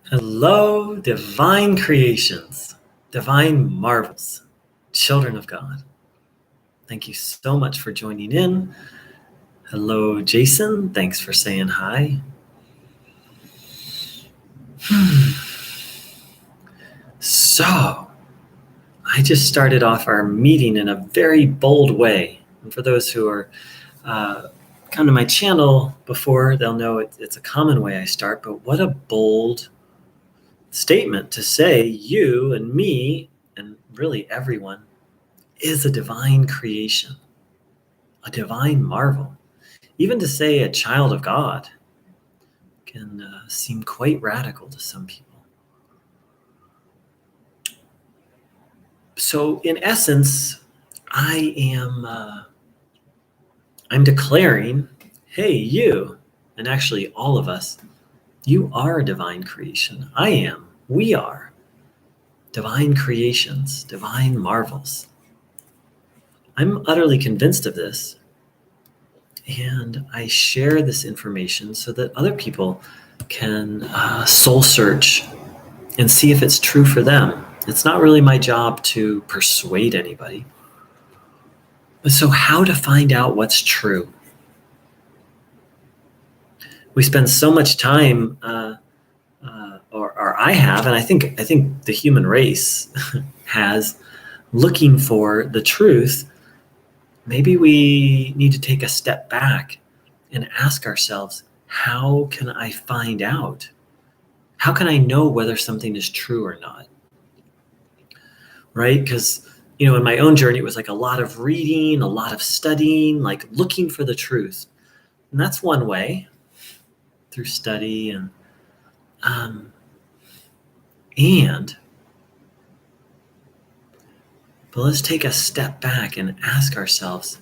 Hello, divine creations, divine marvels, children of God. Thank you so much for joining in. Hello, Jason. Thanks for saying hi. So, I just started off our meeting in a very bold way. And for those who are come to my channel before, they'll know it's a common way I start, but what a bold statement to say you and me and really everyone is a divine creation, a divine marvel. Even to say a child of God can seem quite radical to some people. So, in essence, I'm declaring, hey, you, and actually all of us, you are a divine creation. I am. We are divine creations, divine marvels. I'm utterly convinced of this. And I share this information so that other people can soul search and see if it's true for them. It's not really my job to persuade anybody. So, how to find out what's true? We spend so much time, or I have, and I think the human race has, looking for the truth. Maybe we need to take a step back and ask ourselves, how can I find out? How can I know whether something is true or not? Right? Because, in my own journey, it was like a lot of reading, a lot of studying, like looking for the truth. And that's one way, through study but let's take a step back and ask ourselves,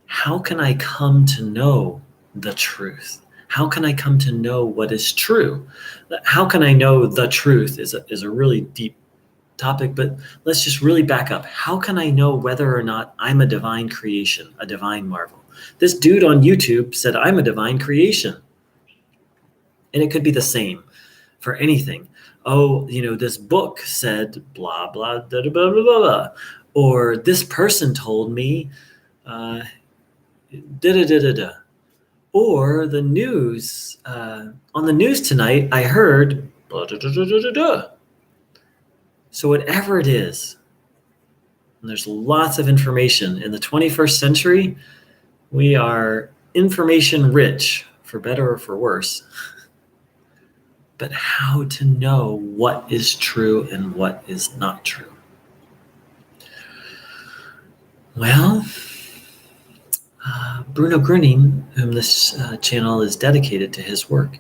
how can I come to know the truth? How can I come to know what is true? How can I know the truth is a really deep topic, but let's just really back up. How can I know whether or not I'm a divine creation, a divine marvel? This dude on YouTube said I'm a divine creation. And it could be the same for anything. Oh, this book said blah, blah, da, da, blah, blah, blah, blah. Or this person told me da, da, da, da, da. Or the news, on the news tonight, I heard blah, da, da, da, da, da, da. So whatever it is, and there's lots of information. In the 21st century, we are information rich, for better or for worse. But how to know what is true and what is not true? Well, Bruno Groening, whom this channel is dedicated to his work,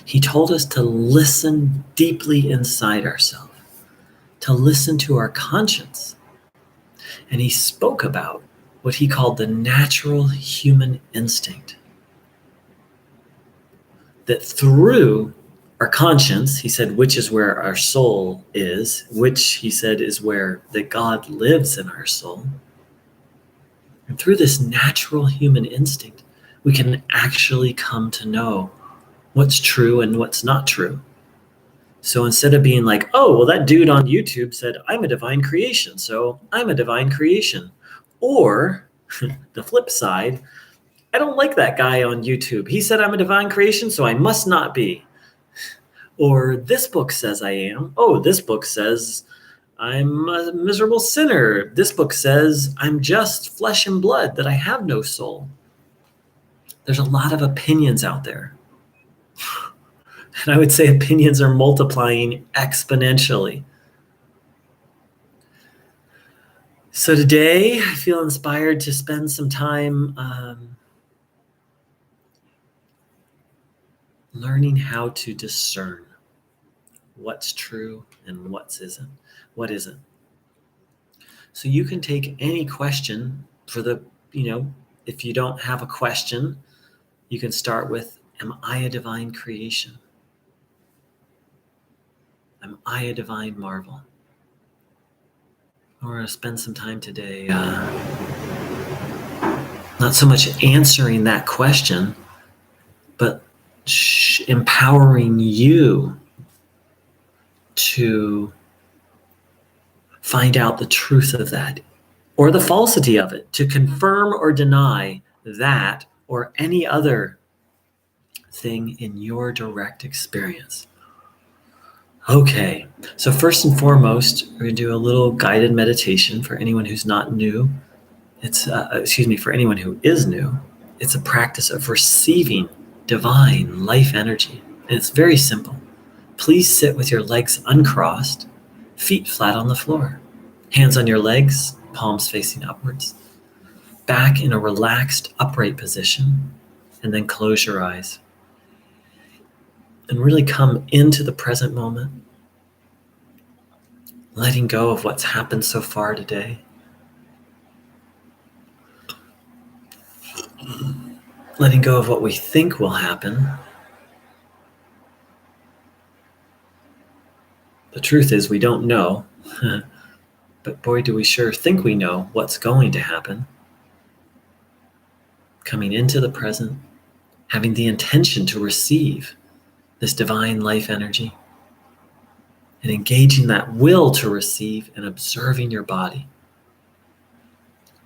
he told us to listen deeply inside ourselves, to listen to our conscience. And he spoke about what he called the natural human instinct. That through our conscience, he said, which is where our soul is, which he said is where that God lives in our soul. And through this natural human instinct, we can actually come to know what's true and what's not true. So instead of being like, oh, well, that dude on YouTube said, I'm a divine creation, so I'm a divine creation. Or the flip side, I don't like that guy on YouTube. He said I'm a divine creation, so I must not be. Or this book says I am. Oh, this book says I'm a miserable sinner. This book says I'm just flesh and blood, that I have no soul. There's a lot of opinions out there. And I would say opinions are multiplying exponentially. So today, I feel inspired to spend some time learning how to discern what's true and what isn't. So you can take any question for if you don't have a question, you can start with, am I a divine creation? Am I a divine marvel? I want to spend some time today not so much answering that question, but empowering you to find out the truth of that or the falsity of it, to confirm or deny that or any other thing in your direct experience. Okay, so first and foremost, we're going to do a little guided meditation for anyone who's not new. For anyone who is new, it's a practice of receiving divine life energy. And it's very simple. Please sit with your legs uncrossed, feet flat on the floor, hands on your legs, palms facing upwards, back in a relaxed, upright position, and then close your eyes. And really come into the present moment, letting go of what's happened so far today. Letting go of what we think will happen. The truth is we don't know, but boy, do we sure think we know what's going to happen. Coming into the present, having the intention to receive this divine life energy, and engaging that will to receive and observing your body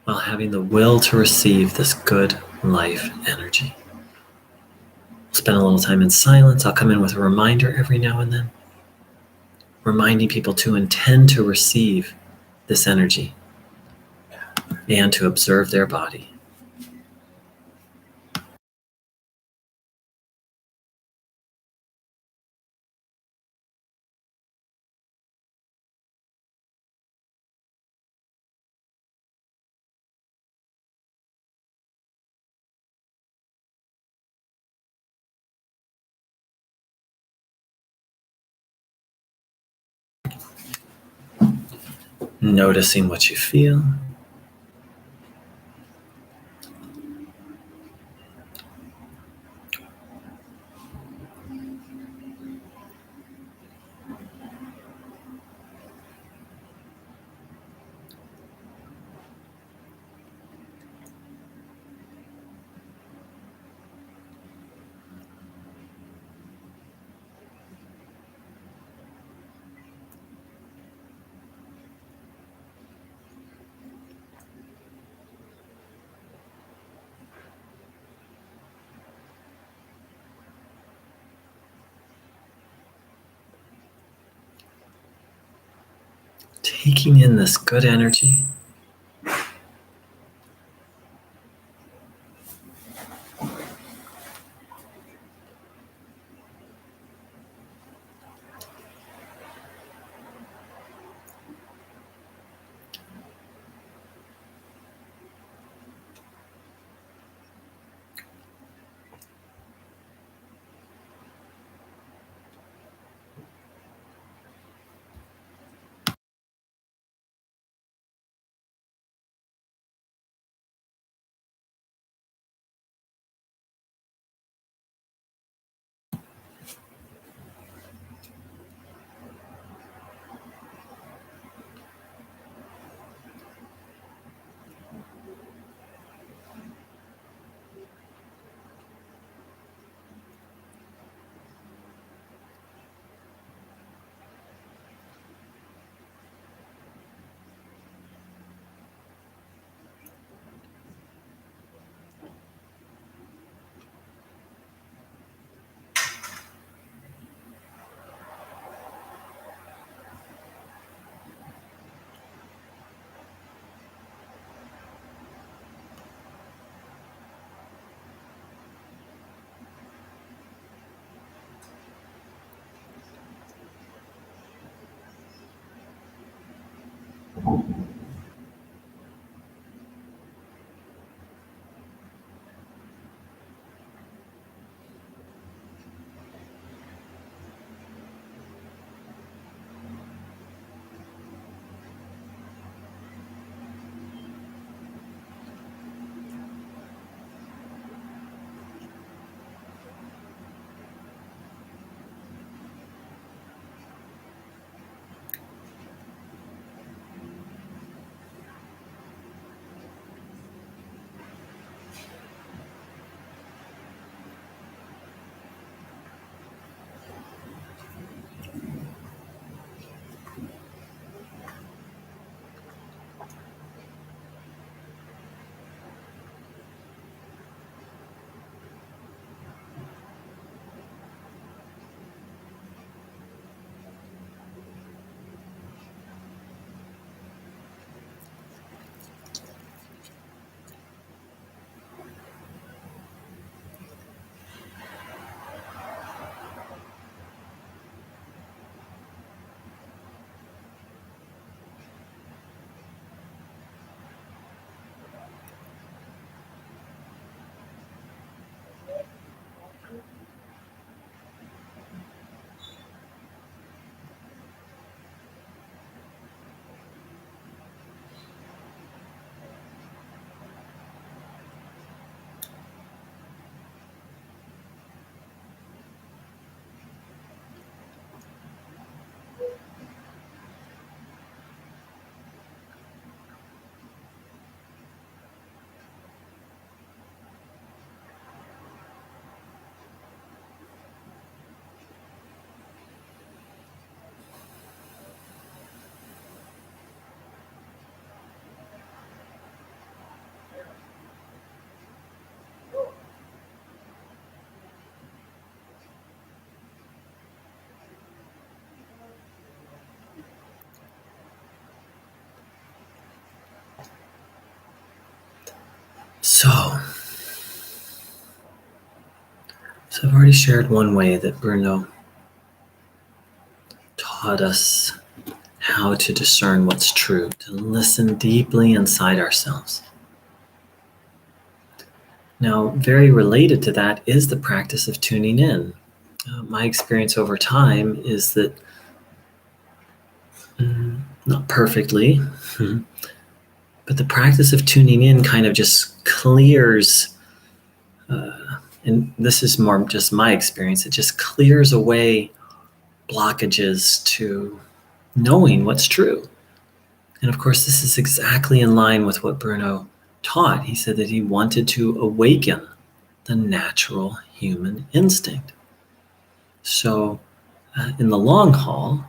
while having the will to receive this good life energy. Spend a little time in silence. I'll come in with a reminder every now and then, reminding people to intend to receive this energy and to observe their body. Noticing what you feel. Taking in this good energy. So I've already shared one way that Bruno taught us how to discern what's true, to listen deeply inside ourselves. Now, very related to that is the practice of tuning in. My experience over time is that, not perfectly, but the practice of tuning in kind of just clears, and this is more just my experience, it just clears away blockages to knowing what's true. And of course, this is exactly in line with what Bruno taught. He said that he wanted to awaken the natural human instinct. So, in the long haul,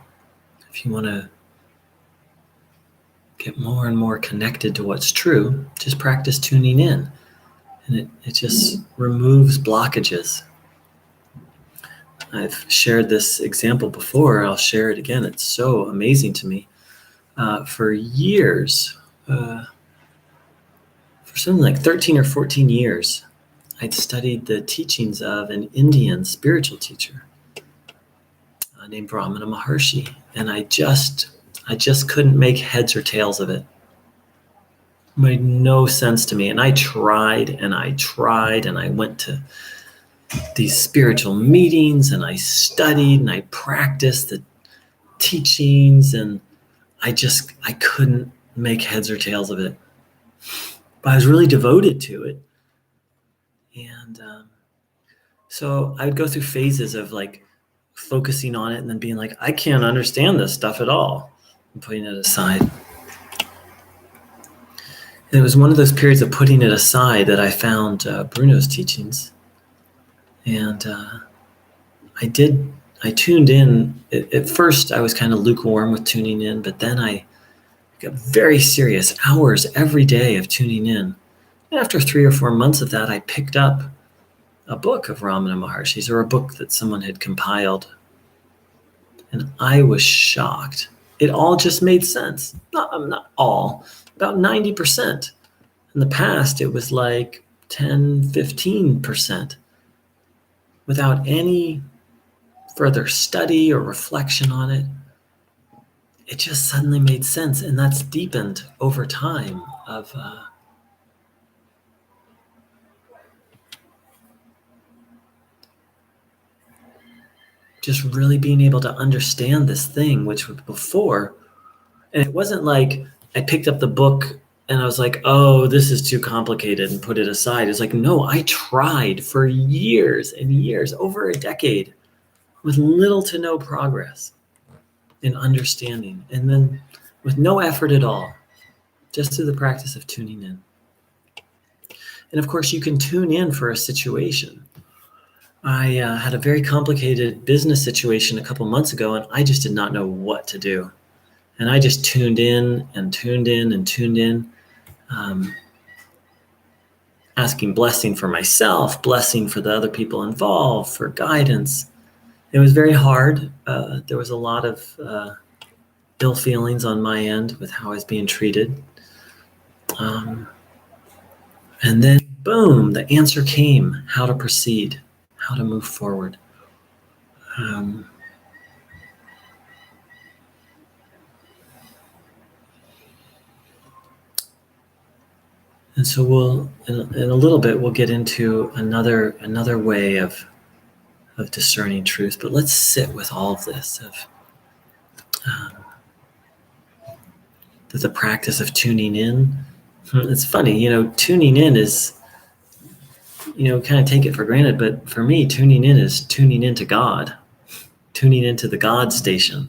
if you want to get more and more connected to what's true, just practice tuning in. And it just removes blockages. I've shared this example before. I'll share it again. It's so amazing to me. For years, for something like 13 or 14 years, I'd studied the teachings of an Indian spiritual teacher named Brahmana Maharshi, and I just couldn't make heads or tails of it. It made no sense to me, and I tried and I tried, and I went to these spiritual meetings, and I studied and I practiced the teachings, and I couldn't make heads or tails of it. But I was really devoted to it, and so I would go through phases of like focusing on it and then being like, I can't understand this stuff at all, and putting it aside. And it was one of those periods of putting it aside that I found Bruno's teachings. And I tuned in. At first, I was kind of lukewarm with tuning in, but then I got very serious, hours every day of tuning in. And after 3 or 4 months of that, I picked up a book of Ramana Maharshi's, or a book that someone had compiled. And I was shocked. It all just made sense. Not all, about 90%. In the past, it was like 10, 15%. Without any further study or reflection on it, it just suddenly made sense. And that's deepened over time of just really being able to understand this thing, which before, and it wasn't like I picked up the book and I was like, oh, this is too complicated, and put it aside. It's like, no, I tried for years and years, over a decade, with little to no progress in understanding. And then with no effort at all, just through the practice of tuning in. And of course, you can tune in for a situation. I had a very complicated business situation a couple months ago, and I just did not know what to do. And I just tuned in and tuned in and tuned in, asking blessing for myself, blessing for the other people involved, for guidance. It was very hard. There was a lot of ill feelings on my end with how I was being treated. And then, boom, the answer came: how to proceed, how to move forward. And so we'll, in a little bit, we'll get into another way of discerning truth. But let's sit with all of this of the practice of tuning in. It's funny, tuning in is, kind of take it for granted, but for me, tuning in is tuning into God, tuning into the God station.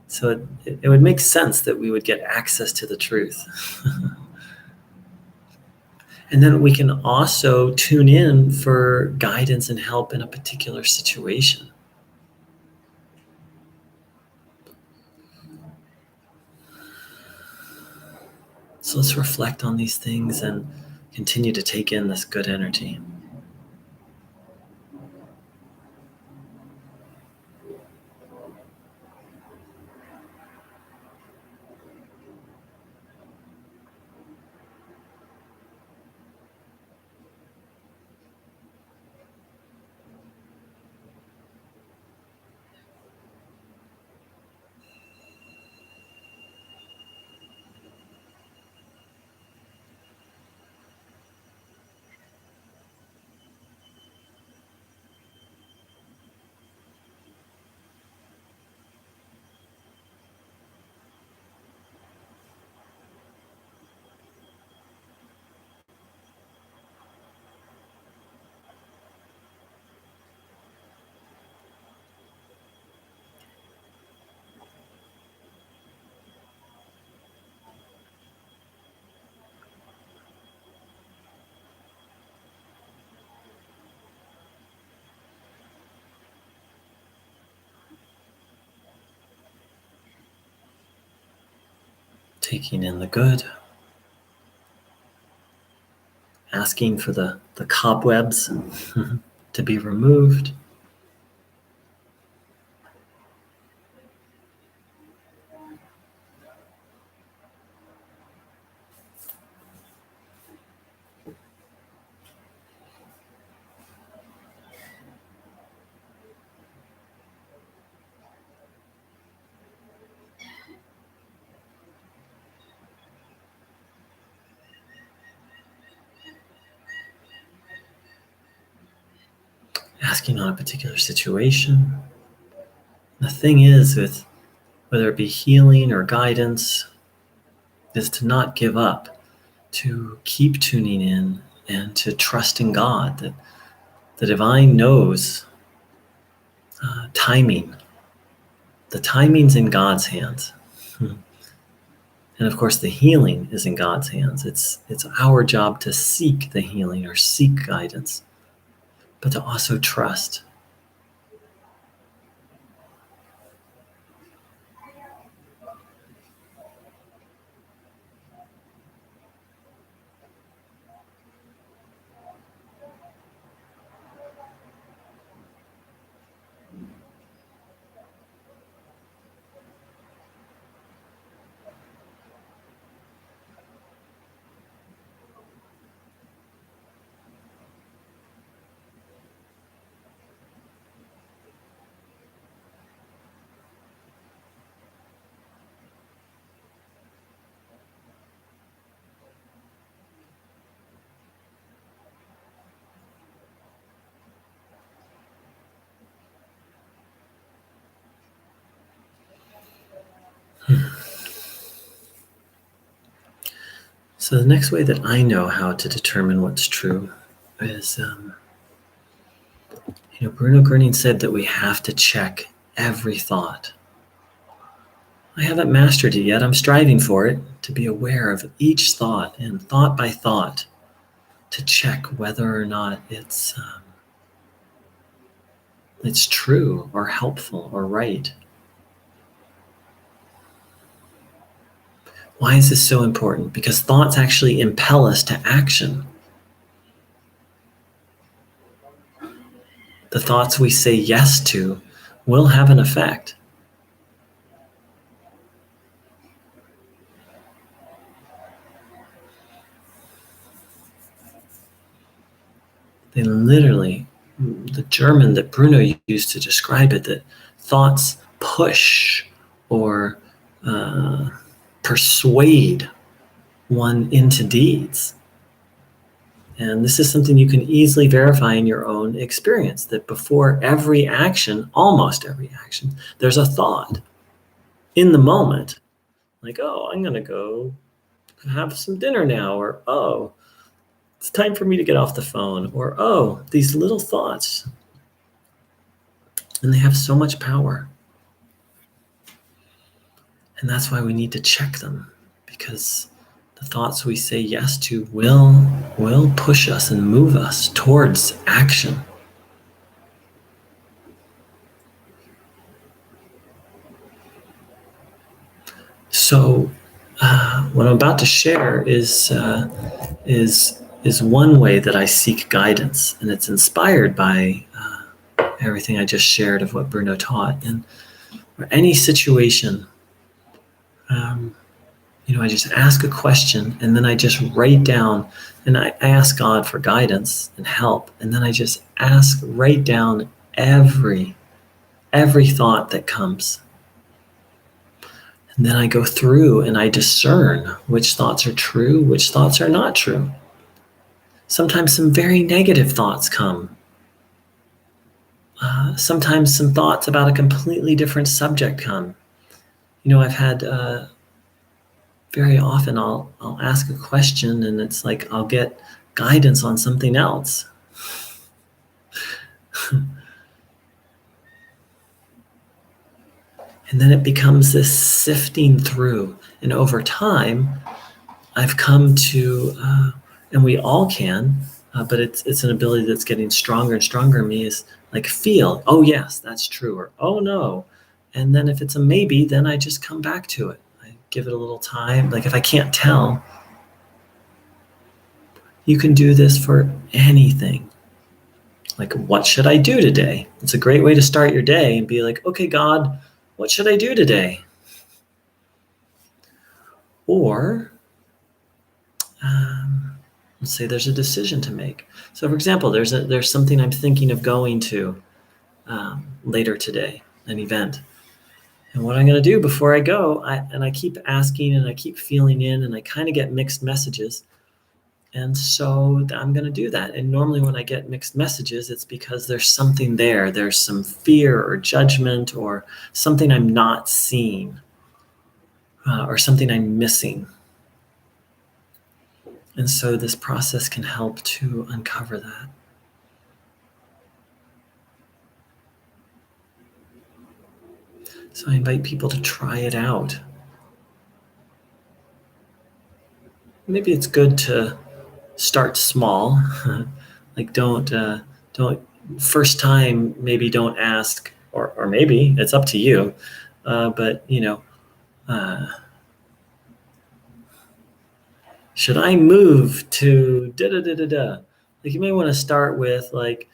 So it would make sense that we would get access to the truth. And then we can also tune in for guidance and help in a particular situation. So let's reflect on these things and continue to take in this good energy. taking in the good, asking for the cobwebs to be removed. Asking on a particular situation. The thing is, with whether it be healing or guidance, is to not give up, to keep tuning in and to trust in God that the divine knows timing. The timing's in God's hands. And of course, the healing is in God's hands. It's our job to seek the healing or seek guidance, but to also trust. So the next way that I know how to determine what's true is, Bruno Groening said that we have to check every thought. I haven't mastered it yet. I'm striving for it, to be aware of each thought and thought by thought, to check whether or not it's true or helpful or right. Why is this so important? Because thoughts actually impel us to action. The thoughts we say yes to will have an effect. They literally, the German that Bruno used to describe it, that thoughts push or persuade one into deeds. And this is something you can easily verify in your own experience, that before every action, almost every action, there's a thought in the moment. Like, oh, I'm going to go have some dinner now, or, oh, it's time for me to get off the phone, or, oh, these little thoughts. And they have so much power. And that's why we need to check them, because the thoughts we say yes to will push us and move us towards action. So what I'm about to share is one way that I seek guidance, and it's inspired by everything I just shared of what Bruno taught. And for any situation, I just ask a question, and then I just write down, and I ask God for guidance and help, and then I just write down every thought that comes. And then I go through and I discern which thoughts are true, which thoughts are not true. Sometimes some very negative thoughts come. Sometimes some thoughts about a completely different subject come. I've had very often I'll ask a question, and it's like I'll get guidance on something else. And then it becomes this sifting through. And over time, I've come to, and we all can, but it's an ability that's getting stronger and stronger in me, is like feel, oh yes, that's true, or oh no. And then if it's a maybe, then I just come back to it. give it a little time. Like if I can't tell, you can do this for anything. Like, what should I do today? It's a great way to start your day and be like, okay, God, what should I do today? Or let's say there's a decision to make. So, for example, there's something I'm thinking of going to later today, an event. And what I'm going to do before I go, I keep asking and I keep feeling in, and I kind of get mixed messages. And so I'm going to do that. And normally when I get mixed messages, it's because there's something there. There's some fear or judgment or something I'm not seeing or something I'm missing. And so this process can help to uncover that. So I invite people to try it out. Maybe it's good to start small. Like don't first time, maybe don't ask, or maybe it's up to you. But should I move to da da da da da? Like you may want to start with like,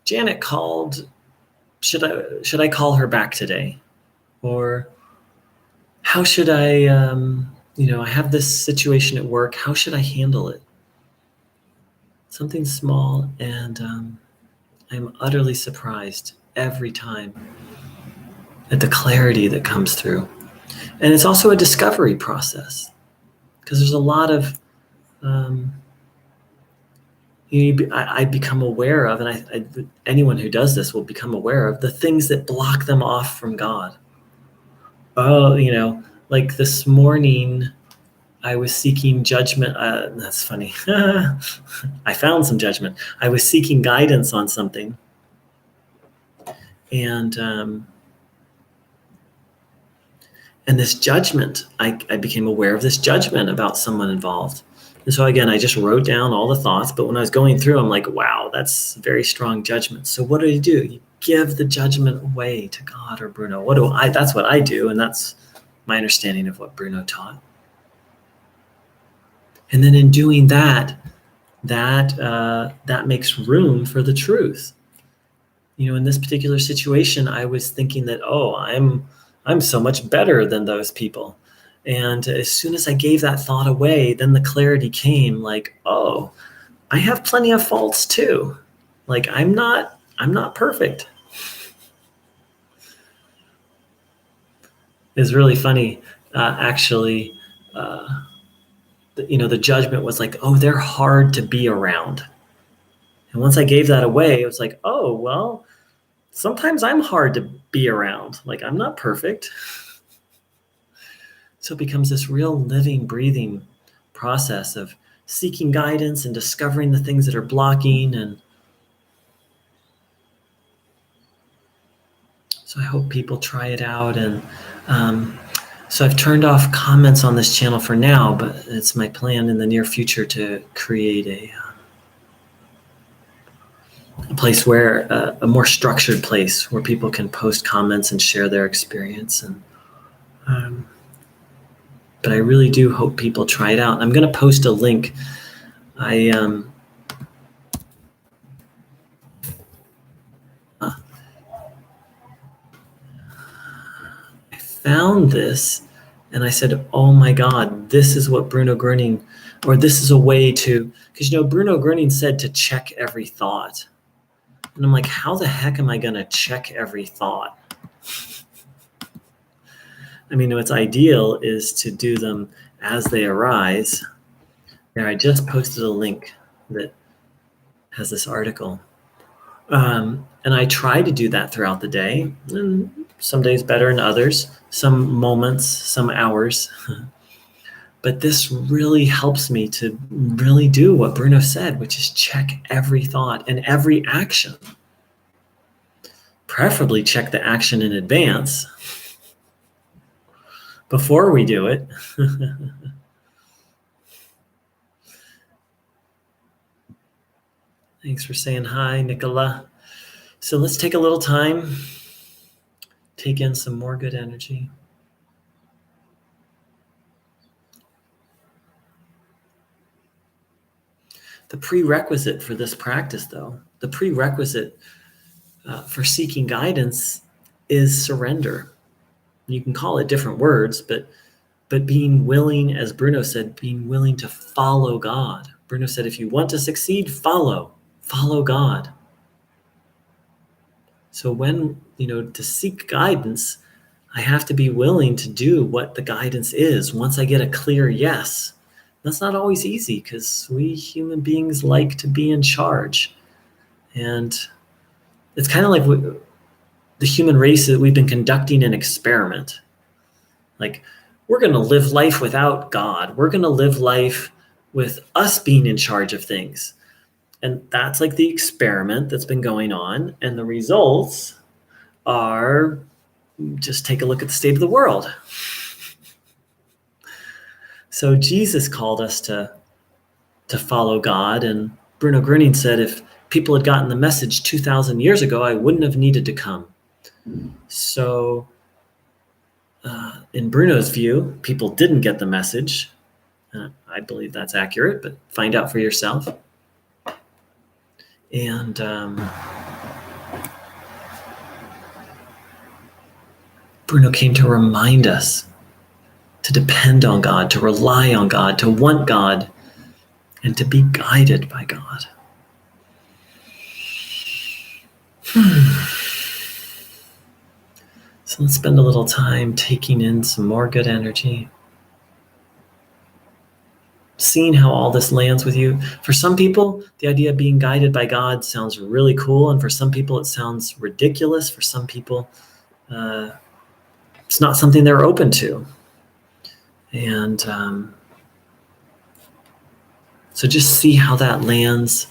Janet called. Should I call her back today? Or how should I? I have this situation at work. How should I handle it? Something small, and I'm utterly surprised every time at the clarity that comes through. And it's also a discovery process because there's a lot of I become aware of, and anyone who does this will become aware of the things that block them off from God. Oh, like this morning, I was seeking judgment. That's funny. I found some judgment. I was seeking guidance on something, and this judgment, I became aware of this judgment about someone involved. And so again, I just wrote down all the thoughts, but when I was going through, I'm like, wow, that's very strong judgment. So what do? You give the judgment away to God or Bruno. That's what I do, and that's my understanding of what Bruno taught. And then in doing that makes room for the truth. In this particular situation, I was thinking that, oh, I'm so much better than those people. And as soon as I gave that thought away, then the clarity came like, oh, I have plenty of faults too. Like I'm not perfect. It's really funny, actually. The judgment was like, oh, they're hard to be around. And once I gave that away, it was like, oh, well, sometimes I'm hard to be around. Like I'm not perfect. So it becomes this real living, breathing process of seeking guidance and discovering the things that are blocking. And so I hope people try it out. And so I've turned off comments on this channel for now, but it's my plan in the near future to create a place where a more structured place where people can post comments and share their experience. And but I really do hope people try it out. I'm going to post a link. I found this and I said, oh my God, this is what Bruno Groening, or this is a way to, because Bruno Groening said to check every thought. And I'm like, how the heck am I going to check every thought? I mean, what's ideal is to do them as they arise. There, I just posted a link that has this article. And I try to do that throughout the day. And some days better than others, some moments, some hours. But this really helps me to really do what Bruno said, which is check every thought and every action. Preferably check the action in advance before we do it. Thanks for saying hi, Nicola. So let's take a little time, take in some more good energy. The prerequisite for this practice, though, the prerequisite for seeking guidance is surrender. You can call it different words, but being willing, as Bruno said, being willing to follow God. Bruno said, if you want to succeed, follow God. So when, to seek guidance, I have to be willing to do what the guidance is once I get a clear yes. That's not always easy because we human beings like to be in charge. And it's kind of like the human race that we've been conducting an experiment. Like, we're going to live life without God. We're going to live life with us being in charge of things. And that's like the experiment that's been going on. And the results are, just take a look at the state of the world. So Jesus called us to follow God. And Bruno Groening said, if people had gotten the message 2,000 years ago, I wouldn't have needed to come. So in Bruno's view, people didn't get the message. I believe that's accurate, but find out for yourself. And Bruno came to remind us to depend on God, to rely on God, to want God, and to be guided by God. So let's spend a little time taking in some more good energy. Seeing how all this lands with you. For some people, the idea of being guided by God sounds really cool, and for some people it sounds ridiculous. For some people, it's not something they're open to. And so just see how that lands.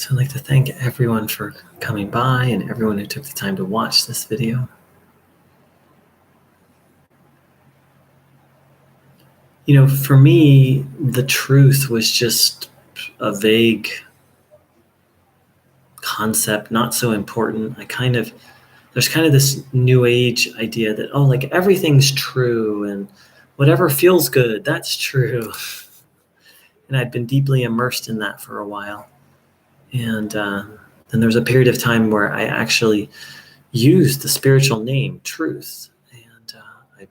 So I'd like to thank everyone for coming by and everyone who took the time to watch this video. For me, the truth was just a vague concept, not so important. There's kind of this new age idea that, like everything's true and whatever feels good, that's true. And I'd been deeply immersed in that for a while. And then there was a period of time where I actually used the spiritual name, Truth. And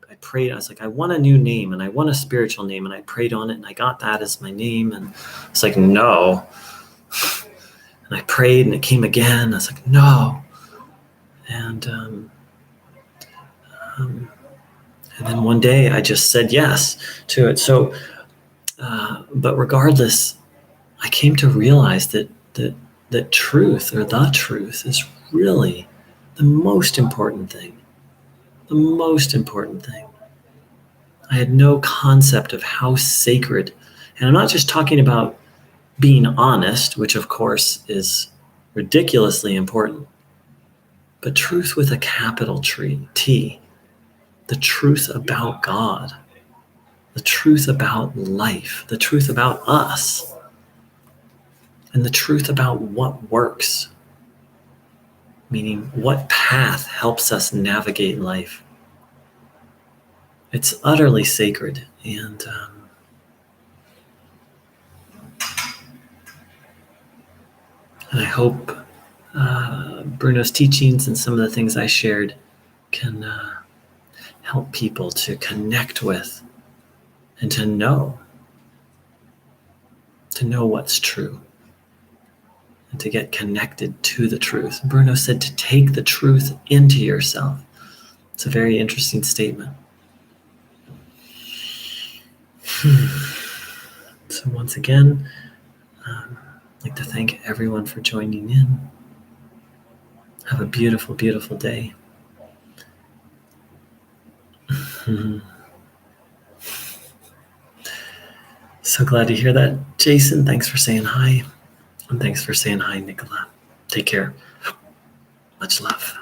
I prayed. I was like, I want a new name and I want a spiritual name. And I prayed on it and I got that as my name. And it's like, no. And I prayed and it came again. I was like, no. And then one day I just said yes to it. So, but regardless, I came to realize that truth, or the truth, is really the most important thing. The most important thing. I had no concept of how sacred, and I'm not just talking about being honest, which of course is ridiculously important, but truth with a capital T, the truth about God, the truth about life, the truth about us, and the truth about what works, meaning what path helps us navigate life. It's utterly sacred, and I hope Bruno's teachings and some of the things I shared can help people to connect with and to know what's true and to get connected to the truth. Bruno said to take the truth into yourself. It's a very interesting statement. So once again, I'd like to thank everyone for joining in. Have a beautiful, beautiful day. So glad to hear that. Jason, thanks for saying hi. And thanks for saying hi, Nicola. Take care. Much love.